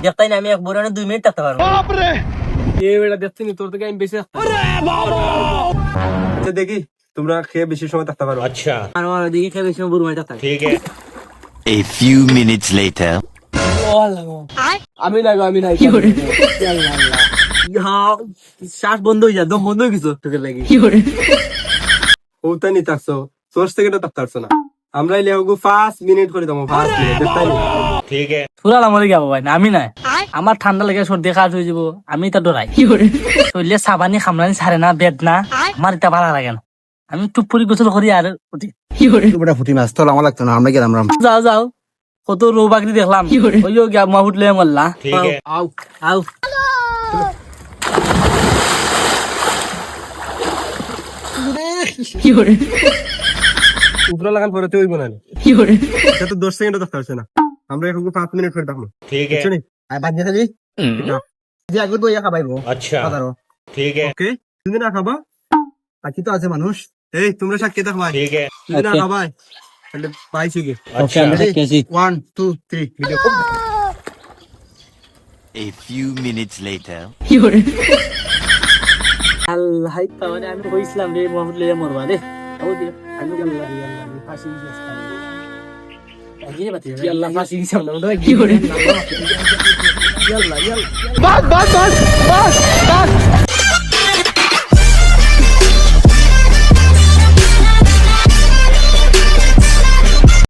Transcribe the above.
দেখতাই না আমি এক বড় 2 মিনিট থাকতে পারবো। এ বেটা দেখছি নি তোর থেকে আমি বেশি আসতাম। আচ্ছা দেখি তোমরা খেয়ে বেশি সময় থাকতে পারো। আর আমার ওদিকে খেয়ে বেশি বুড়ো মাইটা থাকে। A few minutes later. আমি নাই শ্বাস বন্ধ হয়ে যায়, দম বন্ধ হয়ে গেছে তোকে লাগি। ওটা নি থাকছো 10 সেকেন্ডও থাকতে পারছো না। আমরা লেগো 5 মিনিট করে দাও 5 মিনিট দেখতাই নি। পুরা আমার যাবো ভাই না, আমি নাই। আমার ঠান্ডা লেগে সর্দি খাস হয়ে যাবো, আমি তা ডরাই। শরীরে সাবানি খামলানি ছাড়ে না, বেদ না, আমার এটা ভালো লাগে না। আমি টুপুরি গোসল করি আর উঠি। বেটা ফুটি মাছ তো আমার লাগতো না, আমরা গেলাম রাম। যাও যাও, কত রৌ বাকরি দেখলাম, ওইও গিয়া মা উঠলে মরলা। আও আও উপরে লাগান পরে তো হইব না। এটা তো 10 সেকেন্ডও থাকতে পারছো না। আমরা এখন 5 মিনিট করে থাকবো। ঠিক আছে আর বাদ দিয়ে থাকি যে আগে বইয়া খাবাইবো। আচ্ছা ওকে তুমি না খাবা? বাকি তো আছে মানুষ। এই তোমরা সাক্ষী থাকবা। ঠিক আছে তুমি না খাবা তাহলে পাইছি কি? ওকে আমরা KG 1 2 3 video. A few minutes later. আল্লাহ তাআলা, আমি কইছিলাম রে মা উঠলে মরবা রে। ও দি আমি আল্লাহ আল্লাহ ফাঁসি দিয়েছে। আগিয়ে বাতি আল্লাহ ফাঁসি দিয়েছে আমরা কি করে? ইয়াল্লাহ ইয়াল্লাহ বাস